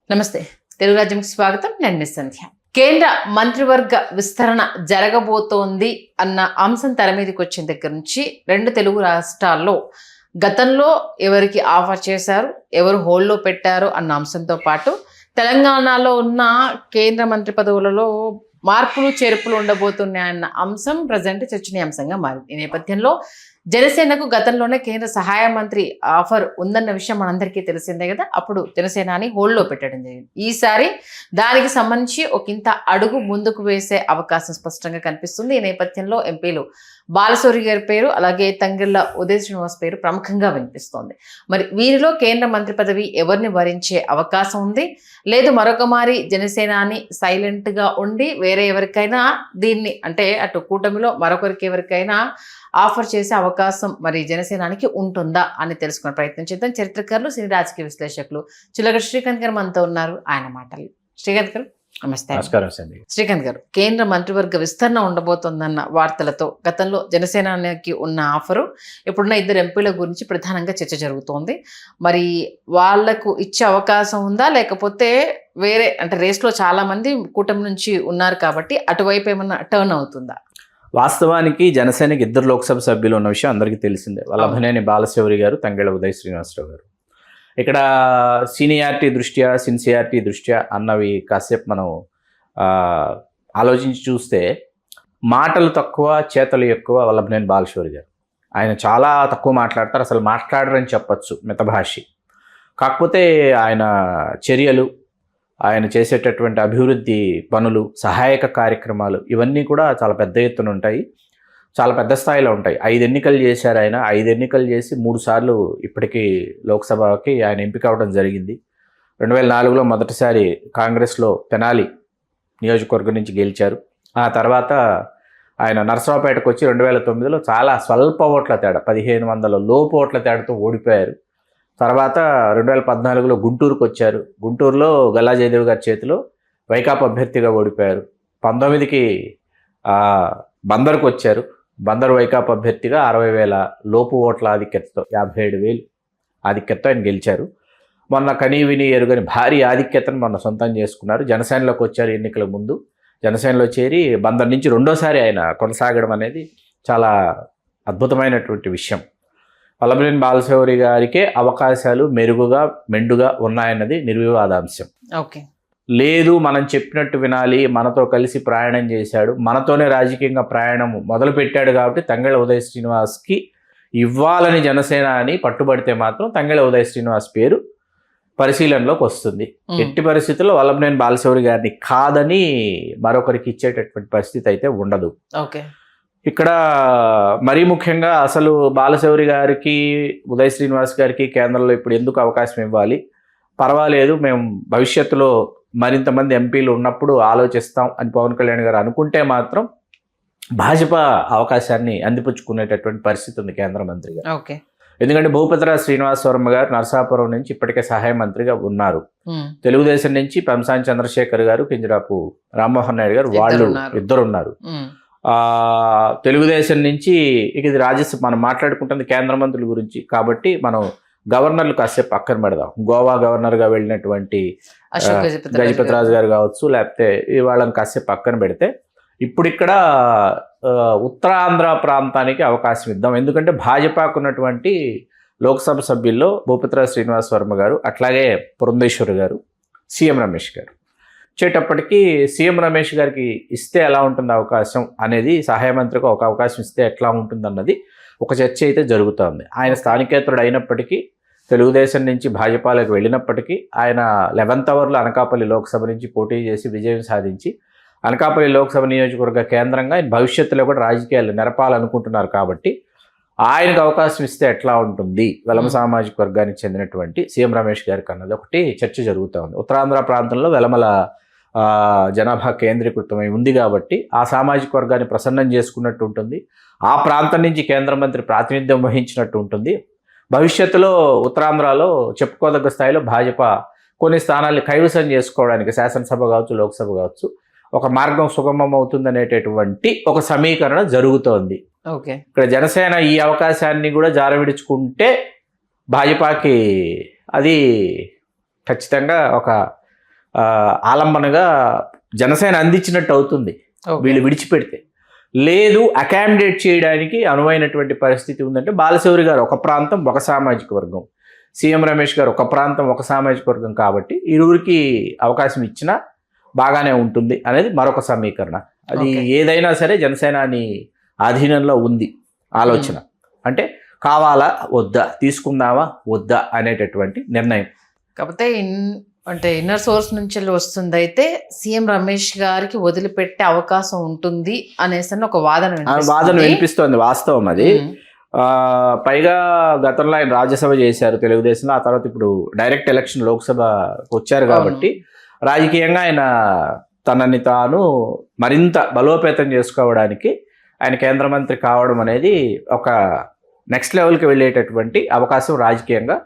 నమస్తే. తెలుగు రాజ్యంకి స్వాగతం. నేను మిస్ సంధ్య. కేంద్ర మంత్రివర్గ విస్తరణ జరగబోతోంది అన్న అంశం తెర మీదకి వచ్చిన దగ్గర నుంచి రెండు తెలుగు రాష్ట్రాల్లో గతంలో ఎవరికి ఆఫర్ చేశారు, ఎవరు హోల్డ్లో పెట్టారు అన్న అంశంతో పాటు తెలంగాణలో ఉన్న కేంద్ర మంత్రి పదవులలో మార్పులు చేర్పులు ఉండబోతున్నాయన్న అంశం ప్రజెంట్ చర్చనీయాంశంగా మారింది. ఈ నేపథ్యంలో జనసేనకు గతంలోనే కేంద్ర సహాయ మంత్రి ఆఫర్ ఉందన్న విషయం మనందరికీ తెలిసిందే కదా. అప్పుడు జనసేనాని హోల్డ్లో పెట్టడం జరిగింది. ఈసారి దానికి సంబంధించి ఒకంత అడుగు ముందుకు వేసే అవకాశం స్పష్టంగా కనిపిస్తుంది. ఈ నేపథ్యంలో ఎంపీలు బాలశౌరి గారి పేరు, అలాగే తంగెళ్ల ఉదయ్ శ్రీనివాస్ పేరు ప్రముఖంగా వినిపిస్తోంది. మరి వీరిలో కేంద్ర మంత్రి పదవి ఎవరిని వరించే అవకాశం ఉంది, లేదు మరొక మారి జనసేనాని సైలెంట్గా ఉండి వేరే ఎవరికైనా దీన్ని అంటే అటు కూటమిలో మరొకరికి ఎవరికైనా ఆఫర్ చేసే అవకాశం మరి జనసేనానికి ఉంటుందా అని తెలుసుకునే ప్రయత్నం చేద్దాం. చరిత్రకారులు, సినీ రాజకీయ విశ్లేషకులు చిలగడ శ్రీకాంత్ గారు మనతో ఉన్నారు. ఆయన మాటలు. శ్రీకాంత్ గారు నమస్తే. నమస్కారం. శ్రీకాంత్ గారు, కేంద్ర మంత్రివర్గ విస్తరణ ఉండబోతోందన్న వార్తలతో గతంలో జనసేనానికి ఉన్న ఆఫరు ఇప్పుడున్న ఇద్దరు ఎంపీల గురించి ప్రధానంగా చర్చ జరుగుతోంది. మరి వాళ్లకు ఇచ్చే అవకాశం ఉందా, లేకపోతే వేరే అంటే రేస్లో చాలా మంది కూటమి నుంచి ఉన్నారు కాబట్టి అటువైపు ఏమన్నా టర్న్ అవుతుందా? వాస్తవానికి జనసేనకి ఇద్దరు లోక్సభ సభ్యులు ఉన్న విషయం అందరికీ తెలిసిందే. వల్లభనేని బాలశౌరి గారు, తంగెళ్ల ఉదయ్ శ్రీనివాసరావు గారు. ఇక్కడ సీనియారిటీ దృష్ట్యా, సిన్సియారిటీ దృష్ట్యా అన్నవి కాసేపు మనం ఆలోచించి చూస్తే మాటలు తక్కువ, చేతలు ఎక్కువ వల్లభనేని బాలశౌరి గారు. ఆయన చాలా తక్కువ మాట్లాడతారు, అసలు మాట్లాడరని చెప్పచ్చు, మితభాషి. కాకపోతే ఆయన చర్యలు, ఆయన చేసేటటువంటి అభివృద్ధి పనులు, సహాయక కార్యక్రమాలు ఇవన్నీ కూడా చాలా పెద్ద ఎత్తున ఉంటాయి, చాలా పెద్ద స్థాయిలో ఉంటాయి. 5 ఎన్నికలు చేశారు ఆయన. 5 ఎన్నికలు చేసి 3 సార్లు ఇప్పటికీ లోక్సభకి ఆయన ఎంపిక అవ్వడం జరిగింది. 2004లో మొదటిసారి కాంగ్రెస్లో తెనాలి నియోజకవర్గం నుంచి గెలిచారు. ఆ తర్వాత ఆయన నరసరావుపేటకు వచ్చి 2009లో చాలా స్వల్ప ఓట్ల తేడా, 1500 లోపు ఓట్ల తేడాతో ఓడిపోయారు. తర్వాత 2014లో గుంటూరుకు వచ్చారు. గుంటూరులో గల్లా జయదేవ్ గారి చేతిలో వైకాపా అభ్యర్థిగా ఓడిపోయారు. 19కి బందర్కు వచ్చారు. బందర్ వైకాపా అభ్యర్థిగా 60,000 లోపు ఓట్ల ఆధిక్యతతో, 57,000 ఆధిక్యతతో ఆయన గెలిచారు. మొన్న కనీవిని ఎరుగని భారీ ఆధిక్యతను మొన్న సొంతం చేసుకున్నారు. జనసేనలోకి వచ్చారు ఎన్నికల ముందు. జనసేనలో చేరి బందర్ నుంచి రెండోసారి ఆయన కొనసాగడం అనేది చాలా అద్భుతమైనటువంటి విషయం. వల్లభనేని బాలశౌరి గారికే అవకాశాలు మెరుగుగా, మెండుగా ఉన్నాయన్నది నిర్వివాదాంశం. ఓకే, లేదు మనం చెప్పినట్టు వినాలి, మనతో కలిసి ప్రయాణం చేశాడు, మనతోనే రాజకీయంగా ప్రయాణం మొదలుపెట్టాడు కాబట్టి తంగెళ్ల ఉదయ్ శ్రీనివాస్కి ఇవ్వాలని జనసేన అని పట్టుబడితే మాత్రం తంగెళ్ల ఉదయ్ శ్రీనివాస్ పేరు పరిశీలనలోకి వస్తుంది. ఎట్టి పరిస్థితుల్లో వల్లభనేని బాలశౌరి గారిని కాదని మరొకరికి ఇచ్చేటటువంటి పరిస్థితి అయితే ఉండదు. ఓకే, ఇక్కడ మరీ ముఖ్యంగా అసలు బాలశౌరి గారికి, ఉదయ్ శ్రీనివాస్ గారికి కేంద్రంలో ఇప్పుడు ఎందుకు అవకాశం ఇవ్వాలి, పర్వాలేదు మేము భవిష్యత్తులో మరింతమంది ఎంపీలు ఉన్నప్పుడు ఆలోచిస్తాం అని పవన్ కళ్యాణ్ గారు అనుకుంటే మాత్రం భాజపా అవకాశాన్ని అందిపుచ్చుకునేటటువంటి పరిస్థితి ఉంది కేంద్ర మంత్రిగా. ఓకే, ఎందుకంటే భూపతిరాజు శ్రీనివాస్ వర్మ గారు నరసాపురం నుంచి ఇప్పటికే సహాయ మంత్రిగా ఉన్నారు. తెలుగుదేశం నుంచి పెంసాని చంద్రశేఖర్ గారు, కింజరాపు రామ్మోహన్ నాయుడు గారు, వాళ్ళు ఇద్దరున్నారు. తెలుగుదేశం నుంచి ఇక ఇది రాజ్యసభ, మనం మాట్లాడుకుంటుంది కేంద్ర మంత్రుల గురించి కాబట్టి మనం గవర్నర్లు కాసేపు పక్కన పెడదాం. గోవా గవర్నర్గా వెళ్ళినటువంటి గజపతిరాజు గారు కావచ్చు, లేకపోతే వాళ్ళని కాసేపు పక్కన పెడితే ఇప్పుడు ఇక్కడ ఉత్తరాంధ్ర ప్రాంతానికి అవకాశం ఇద్దాం. ఎందుకంటే భాజపాకు ఉన్నటువంటి లోక్సభ సభ్యుల్లో భూపతిరాజు శ్రీనివాస్ వర్మ గారు, అట్లాగే పురంధేశ్వరి గారు, సీఎం రమేష్ గారు. వచ్చేటప్పటికి సీఎం రమేష్ గారికి ఇస్తే ఎలా ఉంటుంది అవకాశం అనేది, సహాయ మంత్రికి ఒక అవకాశం ఇస్తే ఎట్లా ఉంటుంది అన్నది ఒక చర్చ అయితే జరుగుతోంది. ఆయన స్థానికేతరుడు అయినప్పటికీ, తెలుగుదేశం నుంచి భాజపాలకు వెళ్ళినప్పటికీ, ఆయన 11th అవర్లో అనకాపల్లి లోక్సభ నుంచి పోటీ చేసి విజయం సాధించి అనకాపల్లి లోక్సభ నియోజకవర్గ కేంద్రంగా ఆయన భవిష్యత్తులో కూడా రాజకీయాలు నెరపాలనుకుంటున్నారు. కాబట్టి ఆయనకు అవకాశం ఇస్తే ఎట్లా ఉంటుంది వెలమ సామాజిక వర్గానికి చెందినటువంటి సీఎం రమేష్ గారికి అన్నది ఒకటి చర్చ జరుగుతూ ఉంది. ఉత్తరాంధ్ర ప్రాంతంలో వెలమల జనాభా కేంద్రీకృతమై ఉంది కాబట్టి ఆ సామాజిక వర్గాన్ని ప్రసన్నం చేసుకున్నట్టు ఉంటుంది. ఆ ప్రాంతం నుంచి కేంద్ర మంత్రి ప్రాతినిధ్యం వహించినట్టు ఉంటుంది. భవిష్యత్తులో ఉత్తరాంధ్రలో చెప్పుకోదగ్గ స్థాయిలో భాజపా కొన్ని స్థానాల్ని కైవసం చేసుకోవడానికి, శాసనసభ కావచ్చు, లోక్సభ కావచ్చు, ఒక మార్గం సుగమం అవుతుందనేటటువంటి ఒక సమీకరణ జరుగుతోంది. ఓకే, ఇక్కడ జనసేన ఈ అవకాశాన్ని కూడా జారవిడుచుకుంటే భాజపాకి అది ఖచ్చితంగా ఒక ఆలంబనగా జనసేన అందించినట్టు అవుతుంది వీళ్ళు విడిచిపెడితే. లేదు, అకామిడేట్ చేయడానికి అనువైనటువంటి పరిస్థితి ఉందంటే బాలశౌరి గారు ఒక ప్రాంతం ఒక సామాజిక వర్గం, సీఎం రమేష్ గారు ఒక ప్రాంతం ఒక సామాజిక వర్గం, కాబట్టి ఇరువురికి అవకాశం ఇచ్చినా బాగానే ఉంటుంది అనేది మరొక సమీకరణ. అది ఏదైనా సరే జనసేనాని ఆధీనంలో ఉంది ఆలోచన. అంటే కావాలా వద్దా, తీసుకుందామా వద్దా అనేటటువంటి నిర్ణయం. కాకపోతే అంటే ఇన్నర్ సోర్స్ నుంచి వస్తుంది అయితే సీఎం రమేష్ గారికి వదిలిపెట్టే అవకాశం ఉంటుంది అనేసి ఒక వాదన వినిపిస్తోంది. వాస్తవం అది. పైగా గతంలో ఆయన రాజ్యసభ చేశారు తెలుగుదేశంలో, ఆ తర్వాత ఇప్పుడు డైరెక్ట్ ఎలక్షన్ లోక్సభ వచ్చారు కాబట్టి రాజకీయంగా ఆయన తనని తాను మరింత బలోపేతం చేసుకోవడానికి ఆయన కేంద్ర మంత్రి కావడం అనేది ఒక నెక్స్ట్ లెవెల్కి వెళ్ళేటటువంటి అవకాశం రాజకీయంగా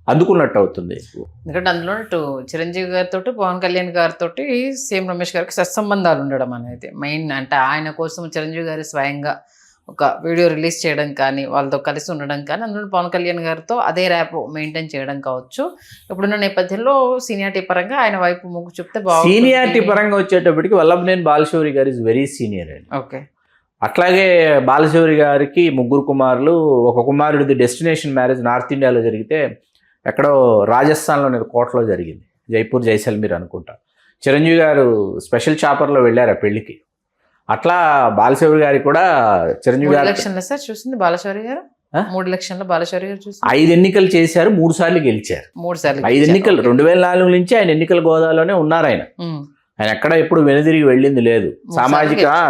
అందుకున్నట్టు అవుతుంది. ఎందుకంటే అందులో చిరంజీవి గారితో పవన్ కళ్యాణ్ గారితో సీఎం రమేష్ గారికి సత్సంబంధాలు ఉండడం అనేది మెయిన్. అంటే ఆయన కోసం చిరంజీవి గారు స్వయంగా ఒక వీడియో రిలీజ్ చేయడం కానీ, వాళ్ళతో కలిసి ఉండడం కానీ, అందులో పవన్ కళ్యాణ్ గారితో అదే ర్యాప్ మెయింటైన్ చేయడం కావచ్చు. ఇప్పుడున్న నేపథ్యంలో సీనియారిటీ పరంగా ఆయన వైపు మొగ్గు చూపితే బాగుంటుంది. సీనియారిటీ పరంగా వచ్చేటప్పటికి వల్లభనేని బాలశౌరి గారు ఇస్ వెరీ సీనియర్ అండి. ఓకే. అట్లాగే బాలశౌరి గారికి 3 కుమారులు, ఒక కుమారుడిది డెస్టినేషన్ మ్యారేజ్ నార్త్ ఇండియాలో జరిగితే ఎక్కడో రాజస్థాన్లోని కోటలో జరిగింది, జైపూర్ జైసల్మీర్ అనుకుంటా. చిరంజీవి గారు స్పెషల్ చాపర్లో వెళ్ళారు ఆ పెళ్లికి. అట్లా బాలశౌరి గారికి కూడా చిరంజీవి గారు సార్ చూసింది బాలశౌరి గారు 3 ఎలక్షన్లో బాలశౌరి గారు చూసి 5 ఎన్నికలు చేశారు, 3 సార్లు గెలిచారు. 5 ఎన్నికలు 2004 నుంచి ఆయన ఎన్నికల గోదాలోనే ఉన్నారు. ఆయన ఎక్కడ ఎప్పుడు వెనుదిరిగి వెళ్ళింది లేదు.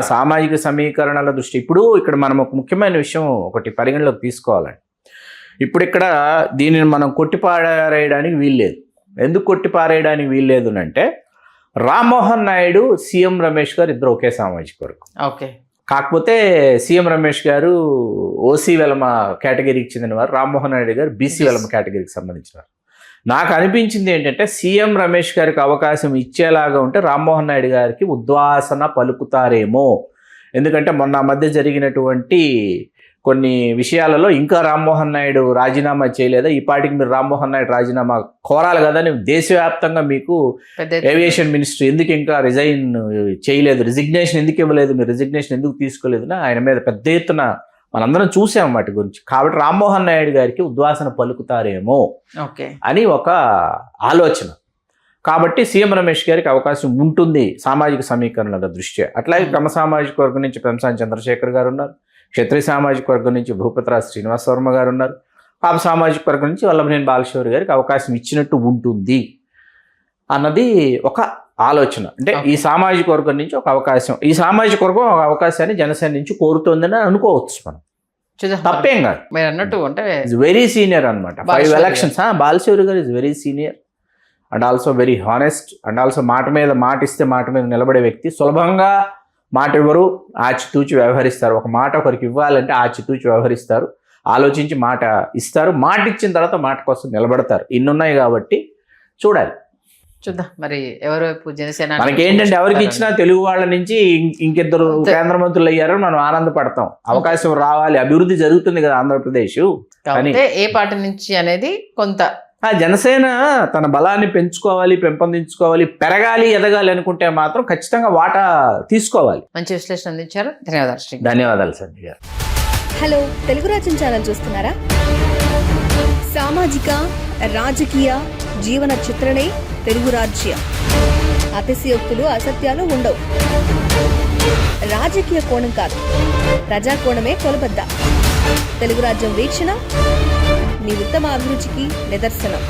సామాజిక సమీకరణల దృష్టి. ఇప్పుడు ఇక్కడ మనం ఒక ముఖ్యమైన విషయం ఒకటి పరిగణలోకి తీసుకోవాలండి. ఇప్పుడు ఇక్కడ దీనిని మనం కొట్టిపారేయడానికి వీల్లేదు. ఎందుకు కొట్టిపారేయడానికి వీల్లేదు అంటే రామ్మోహన్ నాయుడు, సీఎం రమేష్ గారు ఇద్దరు ఒకే సామాజిక వర్గం. ఓకే. కాకపోతే సీఎం రమేష్ గారు ఓసీ వెలమ కేటగిరీకి చెందినవారు, రామ్మోహన్ నాయుడు గారు బీసీ వెలమ కేటగిరీకి సంబంధించినవారు. నాకు అనిపించింది ఏంటంటే సీఎం రమేష్ గారికి అవకాశం ఇచ్చేలాగా ఉంటే రామ్మోహన్ నాయుడు గారికి ఉద్వాసన పలుకుతారేమో. ఎందుకంటే మొన్న మధ్య జరిగినటువంటి కొన్ని విషయాలలో ఇంకా రామ్మోహన్ నాయుడు రాజీనామా చేయలేదా, ఈ పాటికి మీరు రామ్మోహన్ నాయుడు రాజీనామా కోరాలి కదా అని దేశవ్యాప్తంగా మీకు ఏవియేషన్ మినిస్ట్రీ ఎందుకు ఇంకా రిజైన్ చేయలేదు, రిజిగ్నేషన్ ఎందుకు ఇవ్వలేదు, మీరు రిజిగ్నేషన్ ఎందుకు తీసుకోలేదు, ఆయన మీద పెద్ద ఎత్తున మనందరం చూసాం వాటి గురించి. కాబట్టి రామ్మోహన్ నాయుడు గారికి ఉద్వాసన పలుకుతారేమో అని ఒక ఆలోచన. కాబట్టి సీఎం రమేష్ గారికి అవకాశం ఉంటుంది సామాజిక సమీకరణల దృష్ట్యా. అట్లాగే క్రమ సామాజిక వర్గం నుంచి పెంసాని చంద్రశేఖర్ గారు ఉన్నారు, క్షత్రియ సామాజిక వర్గం నుంచి భూపతిరాజు శ్రీనివాస వర్మ గారు ఉన్నారు, కాపు సామాజిక వర్గం నుంచి వల్లభనేని బాలశౌరి గారికి అవకాశం ఇచ్చినట్టు ఉంటుంది అన్నది ఒక ఆలోచన. అంటే ఈ సామాజిక వర్గం నుంచి ఒక అవకాశం, ఈ సామాజిక వర్గం ఒక అవకాశాన్ని జనసేన నుంచి కోరుతోందని అనుకోవచ్చు మనం. తప్పేం కాదు. మీరు అన్నట్టు అంటే వెరీ సీనియర్ అనమాట. 5 ఎలక్షన్స్. బాలశౌరి గారు is very senior and also very honest and also మాట మీద మాట ఇస్తే మాట మీద నిలబడే వ్యక్తి. సులభంగా మాట ఇవ్వరు, ఆచితూచి వ్యవహరిస్తారు. ఒక మాట ఒకరికి ఇవ్వాలంటే ఆచితూచి వ్యవహరిస్తారు, ఆలోచించి మాట ఇస్తారు, మాట ఇచ్చిన తర్వాత మాట కోసం నిలబడతారు. ఇన్నున్నాయి కాబట్టి చూడాలి, చూద్దాం మరి ఎవరి వైపు జనసేన. మనకేంటంటే ఎవరికి ఇచ్చినా తెలుగు వాళ్ళ నుంచి ఇంకిద్దరు కేంద్ర మంత్రులు అయ్యారని మనం ఆనందపడతాం. అవకాశం రావాలి, అభివృద్ధి జరుగుతుంది కదా ఆంధ్రప్రదేశ్. ఏ పార్టీ నుంచి అనేది కొంత జనసేన తన బలాన్ని పెంచుకోవాలి, పెంపొందించుకోవాలి, పెరగాలి, ఎదగాలి అనుకుంటే మాత్రం ఖచ్చితంగా వాటా తీసుకోవాలి. మంచి విశ్లేషణ అందించారు. ధన్యవాదాలు. ధన్యవాదాలు సంజయ్ గారు. హలో, తెలుగు రాజ్యం ఛానల్ చూస్తున్నారా? సామాజిక, రాజకీయ, జీవన చిత్రణే తెలుగు రాజ్యం. అతిశయోక్తులు, అసత్యాలు ఉండవు. రాజకీయ కోణం కాదు, ప్రజా కోణమే కొలబద్ద. తెలుగు రాజ్యం వీక్షణ మీ ఉత్తమ అభిరుచికి నిదర్శనం.